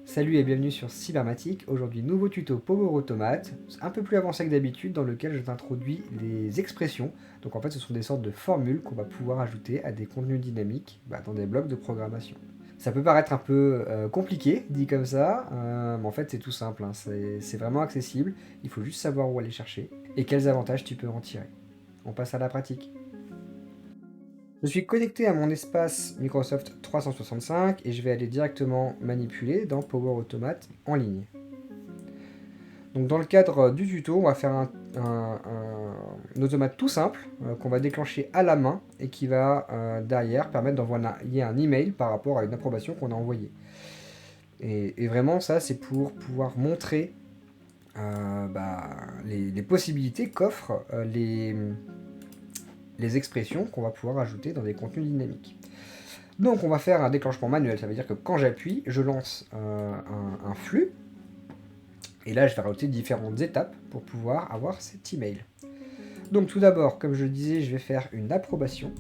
Salut et bienvenue sur Cybermatic. Aujourd'hui, nouveau tuto Power Automate, un peu plus avancé que d'habitude, dans lequel je t'introduis les expressions. Donc en fait, ce sont des sortes de formules qu'on va pouvoir ajouter à des contenus dynamiques dans des blocs de programmation. Ça peut paraître un peu compliqué, dit comme ça, mais en fait c'est tout simple, hein. C'est vraiment accessible, il faut juste savoir où aller chercher et quels avantages tu peux en tirer. On passe à la pratique. Je suis connecté à mon espace Microsoft 365 et je vais aller directement manipuler dans Power Automate en ligne. Donc dans le cadre du tuto, on va faire un automate tout simple qu'on va déclencher à la main et qui va derrière permettre d'envoyer un email par rapport à une approbation qu'on a envoyée. Et vraiment ça c'est pour pouvoir montrer les possibilités qu'offrent les expressions qu'on va pouvoir ajouter dans des contenus dynamiques. Donc on va faire un déclenchement manuel, ça veut dire que quand j'appuie, je lance un flux, et là je vais rajouter différentes étapes pour pouvoir avoir cet email. Donc tout d'abord, comme je le disais, je vais faire une approbation.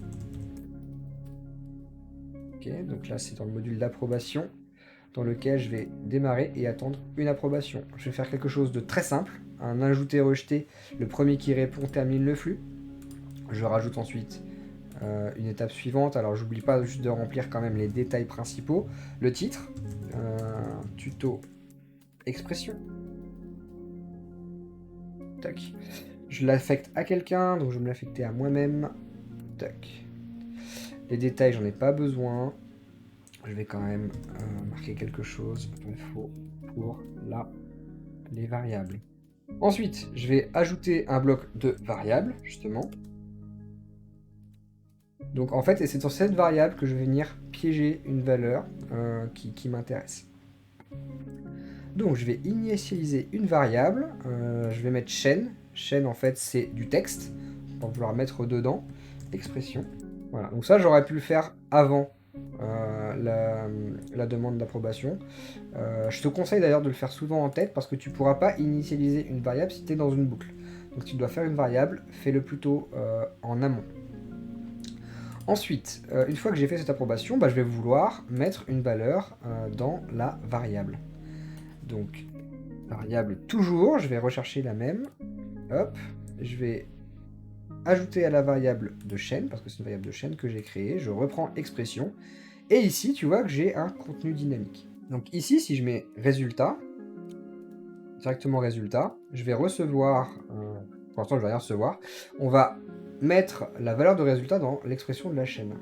Ok, donc là c'est dans le module d'approbation, dans lequel je vais démarrer et attendre une approbation. Je vais faire quelque chose de très simple, un ajouter-rejeter, le premier qui répond termine le flux. Je rajoute ensuite une étape suivante, alors j'oublie pas juste de remplir quand même les détails principaux, le titre, tuto expression, tac, je l'affecte à quelqu'un, donc je vais me l'affecter à moi-même, tac, les détails j'en ai pas besoin, je vais quand même marquer quelque chose, il faut pour les variables. Ensuite, je vais ajouter un bloc de variables, justement. Donc en fait, c'est sur cette variable que je vais venir piéger une valeur qui m'intéresse. Donc je vais initialiser une variable, je vais mettre chaîne. Chaîne en fait c'est du texte, on va vouloir mettre dedans, expression. Voilà, donc ça j'aurais pu le faire avant la demande d'approbation. Je te conseille d'ailleurs de le faire souvent en tête parce que tu ne pourras pas initialiser une variable si tu es dans une boucle. Donc si tu dois faire une variable, fais-le plutôt en amont. Ensuite, une fois que j'ai fait cette approbation, je vais vouloir mettre une valeur dans la variable. Donc, variable toujours, je vais rechercher la même. Hop, je vais ajouter à la variable de chaîne, parce que c'est une variable de chaîne que j'ai créée. Je reprends expression. Et ici, tu vois que j'ai un contenu dynamique. Donc ici, si je mets résultat, directement résultat, je vais recevoir, pour l'instant je vais rien recevoir, on va mettre la valeur de résultat dans l'expression de la chaîne.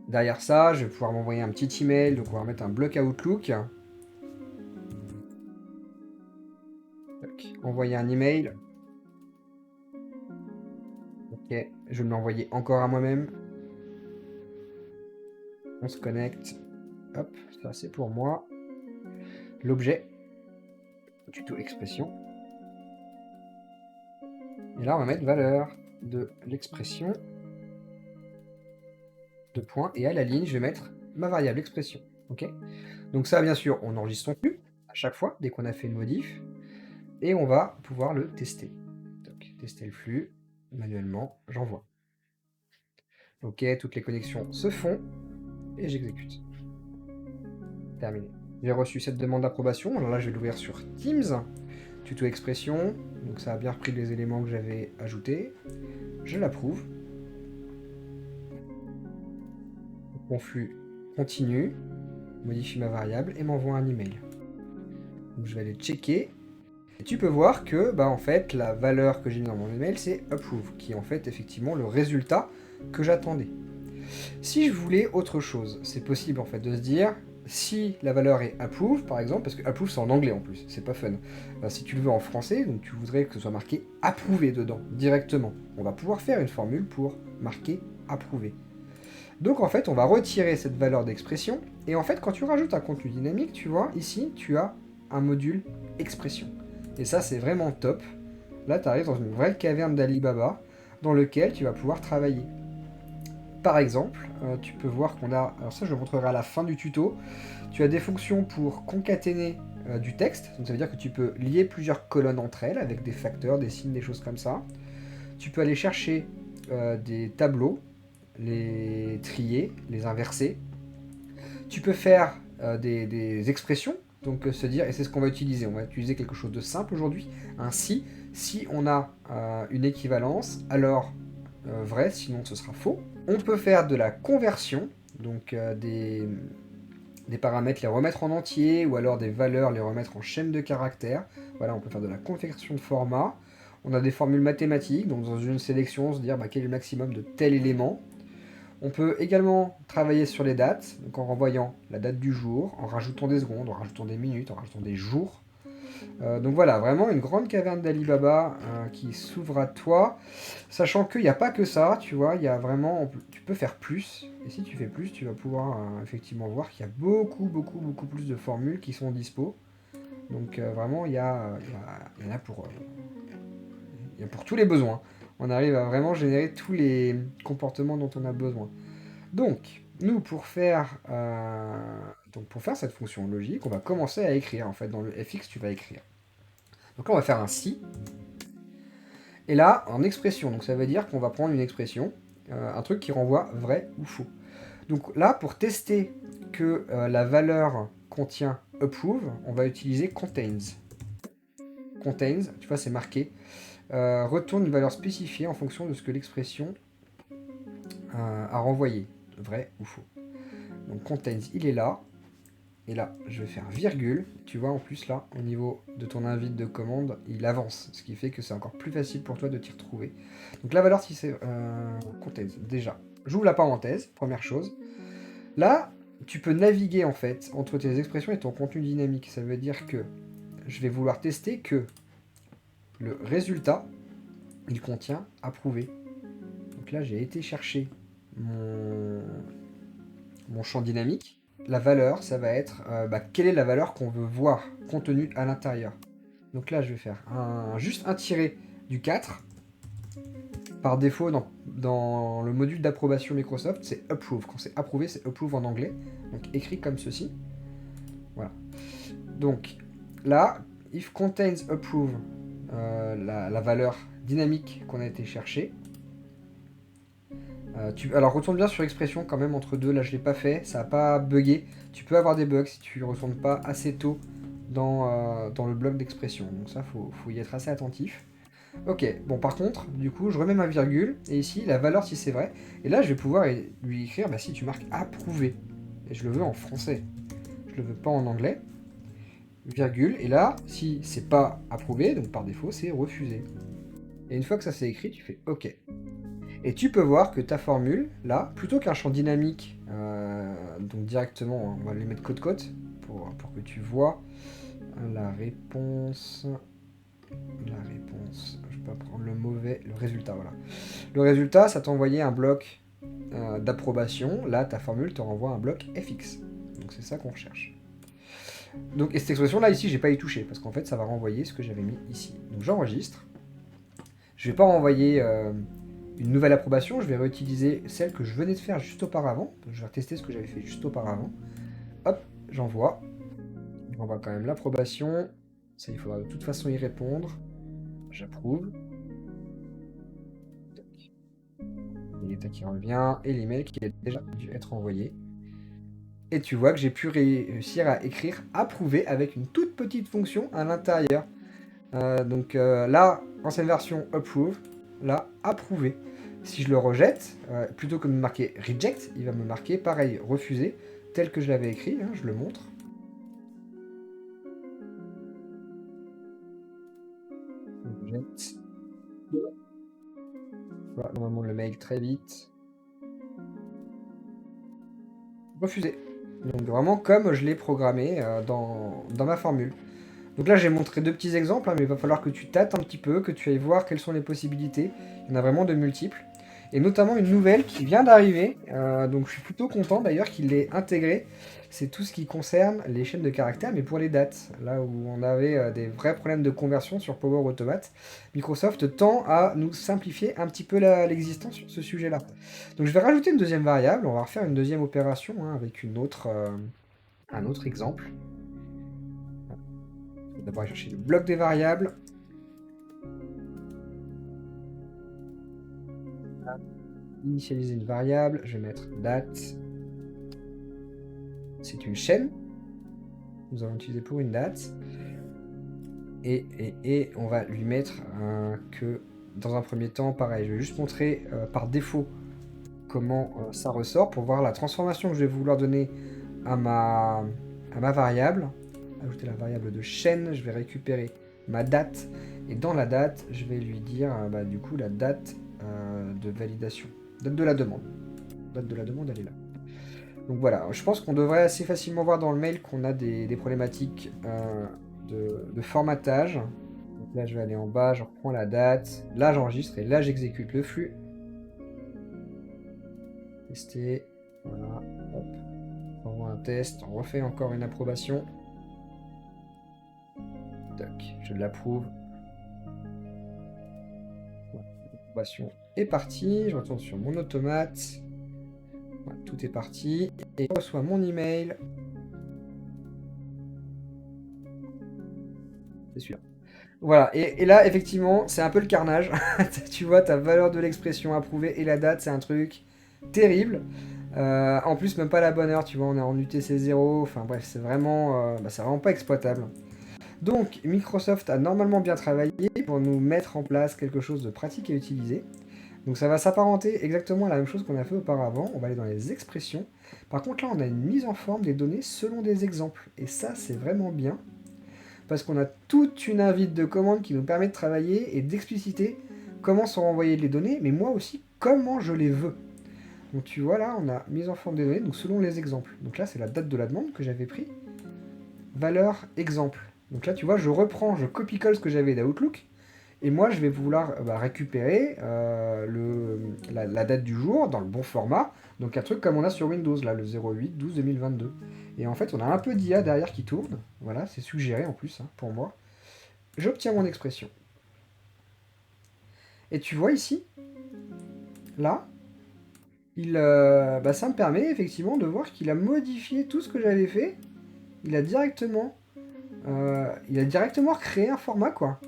Derrière ça, je vais pouvoir m'envoyer un petit email, donc on va mettre un bloc Outlook. Envoyer un email. Ok, je vais me l'envoyer encore à moi-même. On se connecte. Hop, ça c'est pour moi. L'objet. Tuto expression. Et là, on va mettre valeur de l'expression. Deux points. Et à la ligne, je vais mettre ma variable expression. Ok. Donc ça, bien sûr, on enregistre son flux à chaque fois, dès qu'on a fait une modif. Et on va pouvoir le tester. Donc, tester le flux manuellement. J'envoie. Ok, toutes les connexions se font. Et j'exécute. Terminé. J'ai reçu cette demande d'approbation. Alors là, je vais l'ouvrir sur Teams. Tuto expression. Donc ça a bien repris les éléments que j'avais ajoutés. Je l'approuve. Mon flux continue. Modifie ma variable et m'envoie un email. Donc je vais aller checker. Et tu peux voir que en fait, la valeur que j'ai mis dans mon email, c'est approve, qui est en fait effectivement le résultat que j'attendais. Si je voulais autre chose, c'est possible en fait de se dire, si la valeur est approve par exemple, parce que approve c'est en anglais en plus, c'est pas fun. Si tu le veux en français, donc tu voudrais que ce soit marqué approuvé dedans, directement. On va pouvoir faire une formule pour marquer approuvé. Donc en fait, on va retirer cette valeur d'expression, et en fait, quand tu rajoutes un contenu dynamique, tu vois, ici, tu as un module expression. Et ça, c'est vraiment top. Là, tu arrives dans une vraie caverne d'Alibaba, dans lequel tu vas pouvoir travailler. Par exemple, tu peux voir qu'on a, alors ça je le montrerai à la fin du tuto, tu as des fonctions pour concaténer du texte, donc ça veut dire que tu peux lier plusieurs colonnes entre elles avec des facteurs, des signes, des choses comme ça. Tu peux aller chercher des tableaux, les trier, les inverser. Tu peux faire des expressions, Donc se dire, et c'est ce qu'on va utiliser, on va utiliser quelque chose de simple aujourd'hui, un si on a une équivalence, alors vrai, sinon ce sera faux. On peut faire de la conversion, donc des paramètres les remettre en entier, ou alors des valeurs les remettre en chaîne de caractères. Voilà, on peut faire de la conversion de format. On a des formules mathématiques, donc dans une sélection, se dire quel est le maximum de tel élément. On peut également travailler sur les dates, donc en renvoyant la date du jour, en rajoutant des secondes, en rajoutant des minutes, en rajoutant des jours. Donc voilà, vraiment une grande caverne d'Alibaba qui s'ouvre à toi, sachant qu'il n'y a pas que ça, tu vois, il y a vraiment, tu peux faire plus, et si tu fais plus, tu vas pouvoir effectivement voir qu'il y a beaucoup plus de formules qui sont dispo. Donc vraiment, il y en a il y a pour tous les besoins. On arrive à vraiment générer tous les comportements dont on a besoin. Donc, nous, pour faire cette fonction logique, on va commencer à écrire. En fait, dans le fx, tu vas écrire. Donc là, on va faire un si. Et là, en expression. Donc ça veut dire qu'on va prendre une expression, un truc qui renvoie vrai ou faux. Donc là, pour tester que la valeur contient approve, on va utiliser contains. Contains, tu vois, c'est marqué. Retourne une valeur spécifiée en fonction de ce que l'expression a renvoyé, vrai ou faux. Donc contains, il est là. Et là, je vais faire virgule. Tu vois, en plus, là, au niveau de ton invite de commande, il avance. Ce qui fait que c'est encore plus facile pour toi de t'y retrouver. Donc la valeur, si c'est contains, déjà. J'ouvre la parenthèse, première chose. Là, tu peux naviguer, en fait, entre tes expressions et ton contenu dynamique. Ça veut dire que je vais vouloir tester que le résultat, il contient approuvé. Donc là, j'ai été chercher mon champ dynamique. La valeur, ça va être quelle est la valeur qu'on veut voir contenue à l'intérieur. Donc là, je vais faire juste un tiré du 4. Par défaut, dans le module d'approbation Microsoft, c'est approve. Quand c'est approuvé, c'est approve en anglais. Donc écrit comme ceci. Voilà. Donc là, if contains approve, la valeur dynamique qu'on a été chercher. Alors retourne bien sur expression quand même entre deux, là je l'ai pas fait, ça n'a pas bugué. Tu peux avoir des bugs si tu retournes pas assez tôt dans le bloc d'expression, donc ça faut y être assez attentif. Ok, bon par contre, du coup je remets ma virgule, et ici la valeur si c'est vrai, et là je vais pouvoir lui écrire si tu marques approuvé, et je le veux en français, je le veux pas en anglais, virgule, et là si c'est pas approuvé, donc par défaut c'est refusé. Et une fois que ça c'est écrit, tu fais OK. Et tu peux voir que ta formule, là, plutôt qu'un champ dynamique, donc directement, on va les mettre côte-côte, pour que tu vois la réponse. Je vais pas prendre le résultat, voilà. Le résultat, ça t'envoyait un bloc d'approbation. Là, ta formule te renvoie un bloc fx. Donc c'est ça qu'on recherche. Donc, et cette expression-là, ici, j'ai pas y touché, parce qu'en fait, ça va renvoyer ce que j'avais mis ici. Donc j'enregistre. Je vais pas renvoyer une nouvelle approbation, je vais réutiliser celle que je venais de faire juste auparavant. Donc, je vais retester ce que j'avais fait juste auparavant. Hop, j'envoie. J'envoie quand même l'approbation. Ça, il faudra de toute façon y répondre. J'approuve. L'état qui revient et l'email qui a déjà dû être envoyé. Et tu vois que j'ai pu réussir à écrire approuvé avec une toute petite fonction à l'intérieur. Donc là, ancienne version approve, là approuvé. Si je le rejette, plutôt que de me marquer reject, il va me marquer pareil, refusé, tel que je l'avais écrit, hein, je le montre. Reject. Voilà, normalement le mail très vite. Refusé. Donc vraiment comme je l'ai programmé dans ma formule. Donc là j'ai montré deux petits exemples, hein, mais il va falloir que tu tâtes un petit peu, que tu ailles voir quelles sont les possibilités. Il y en a vraiment de multiples. Et notamment une nouvelle qui vient d'arriver, donc je suis plutôt content d'ailleurs qu'il l'ait intégré. C'est tout ce qui concerne les chaînes de caractères, mais pour les dates. Là où on avait des vrais problèmes de conversion sur Power Automate, Microsoft tend à nous simplifier un petit peu l'existence sur ce sujet-là. Donc je vais rajouter une deuxième variable, on va refaire une deuxième opération hein, avec un autre exemple. Je vais d'abord aller chercher le bloc des variables. Initialiser une variable, je vais mettre date. C'est une chaîne. nous allons utiliser pour une date. Et on va lui mettre que dans un premier temps, pareil, je vais juste montrer par défaut comment ça ressort pour voir la transformation que je vais vouloir donner à ma variable. Ajouter la variable de chaîne, je vais récupérer ma date et dans la date, je vais lui dire du coup la date de validation, date de la demande. Date de la demande, elle est là. Donc voilà, je pense qu'on devrait assez facilement voir dans le mail qu'on a des problématiques de formatage. Donc là, je vais aller en bas, je reprends la date, là j'enregistre et là j'exécute le flux. Tester, voilà, hop, on envoie un test, on refait encore une approbation. Tac, je l'approuve. Voilà, l'approbation est partie, je retourne sur mon automate. Voilà, tout est parti et je reçois mon email. C'est celui-là. Voilà, et là, effectivement, c'est un peu le carnage. Tu vois, ta valeur de l'expression approuvée et la date, c'est un truc terrible. En plus, même pas la bonne heure, tu vois, on est en UTC 0. Enfin bref, c'est vraiment pas exploitable. Donc, Microsoft a normalement bien travaillé pour nous mettre en place quelque chose de pratique à utiliser. Donc ça va s'apparenter exactement à la même chose qu'on a fait auparavant. On va aller dans les expressions. Par contre, là, on a une mise en forme des données selon des exemples. Et ça, c'est vraiment bien. Parce qu'on a toute une invite de commande qui nous permet de travailler et d'expliciter comment sont renvoyées les données, mais moi aussi, comment je les veux. Donc tu vois là, on a mise en forme des données, donc selon les exemples. Donc là, c'est la date de la demande que j'avais pris. Valeur exemple. Donc là, tu vois, je reprends, je copie-colle ce que j'avais d'Outlook, et moi, je vais vouloir récupérer la date du jour dans le bon format. Donc un truc comme on a sur Windows, là, le 08-12-2022. Et en fait, on a un peu d'IA derrière qui tourne. Voilà, c'est suggéré en plus, pour moi. J'obtiens mon expression. Et tu vois ici, là, ça me permet effectivement de voir qu'il a modifié tout ce que j'avais fait. Il a directement recréé un format, quoi.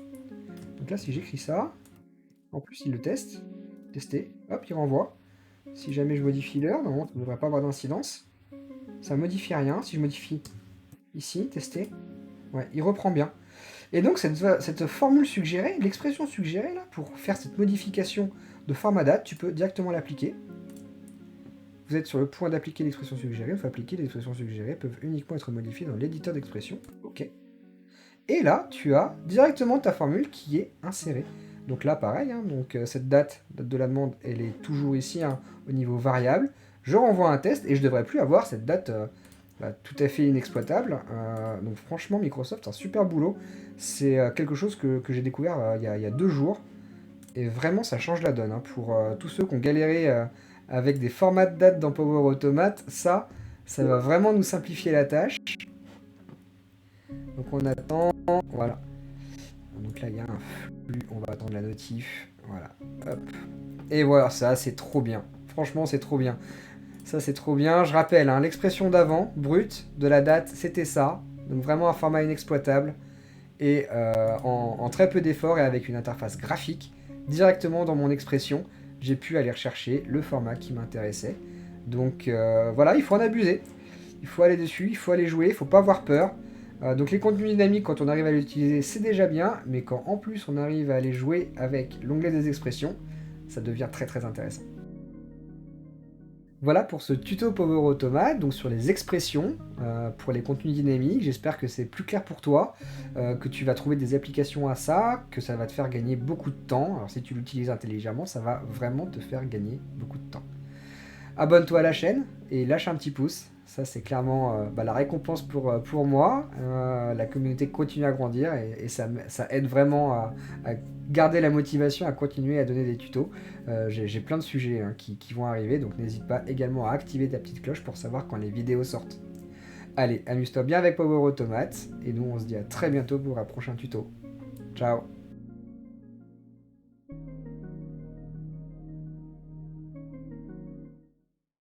Donc là, si j'écris ça, en plus, il le teste. Tester, hop, il renvoie. Si jamais je modifie l'heure, normalement, ça ne devrait pas avoir d'incidence. Ça modifie rien. Si je modifie ici, tester, ouais, il reprend bien. Et donc, cette formule suggérée, l'expression suggérée, là, pour faire cette modification de format date, tu peux directement l'appliquer. Vous êtes sur le point d'appliquer l'expression suggérée. Une fois appliquées, les expressions suggérées peuvent uniquement être modifiées dans l'éditeur d'expression. OK. Et là, tu as directement ta formule qui est insérée. Donc là, pareil, donc cette date de la demande, elle est toujours ici au niveau variable. Je renvoie un test et je ne devrais plus avoir cette date tout à fait inexploitable. Donc franchement, Microsoft, un super boulot. C'est quelque chose que j'ai découvert il y a 2 jours. Et vraiment, ça change la donne. Pour tous ceux qui ont galéré avec des formats de date dans Power Automate, ça va vraiment nous simplifier la tâche. Donc on attend, voilà. Donc là, il y a un flux, on va attendre la notif. Voilà, hop. Et voilà, ça, c'est trop bien. Franchement, c'est trop bien. Ça, c'est trop bien. Je rappelle, l'expression d'avant, brute, de la date, c'était ça. Donc vraiment un format inexploitable. Et en très peu d'efforts et avec une interface graphique, directement dans mon expression, j'ai pu aller rechercher le format qui m'intéressait. Donc voilà, il faut en abuser. Il faut aller dessus, il faut aller jouer, il ne faut pas avoir peur. Donc les contenus dynamiques, quand on arrive à l'utiliser, c'est déjà bien, mais quand en plus on arrive à aller jouer avec l'onglet des expressions, ça devient très très intéressant. Voilà pour ce tuto Power Automate, donc sur les expressions pour les contenus dynamiques. J'espère que c'est plus clair pour toi, que tu vas trouver des applications à ça, que ça va te faire gagner beaucoup de temps. Alors si tu l'utilises intelligemment, ça va vraiment te faire gagner beaucoup de temps. Abonne-toi à la chaîne et lâche un petit pouce. Ça, c'est clairement la récompense pour moi. La communauté continue à grandir et ça aide vraiment à garder la motivation à continuer à donner des tutos. J'ai plein de sujets qui vont arriver, donc n'hésite pas également à activer ta petite cloche pour savoir quand les vidéos sortent. Allez, amuse-toi bien avec Power Automate et nous on se dit à très bientôt pour un prochain tuto. Ciao!